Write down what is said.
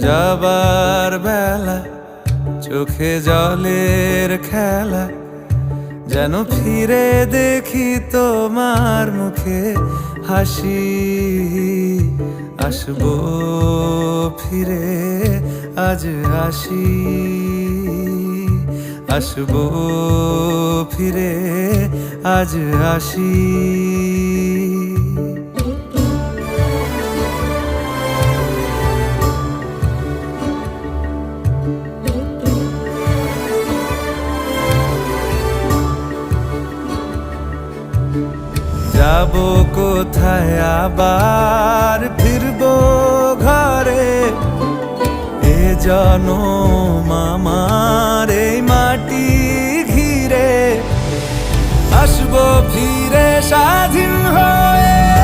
যাবার বেলা চোখে জলের খেলা, যেন ফিরে দেখি তোমার মুখে হাসি। আসবো ফিরে আজ আসি, আসবো ফিরে আজ আসি। যাবো কোথায় আবার ফিরবো ঘরে, এ জনম আমার এই মাটি ঘিরে। আসবো ফিরে স্বাধীন হয়ে।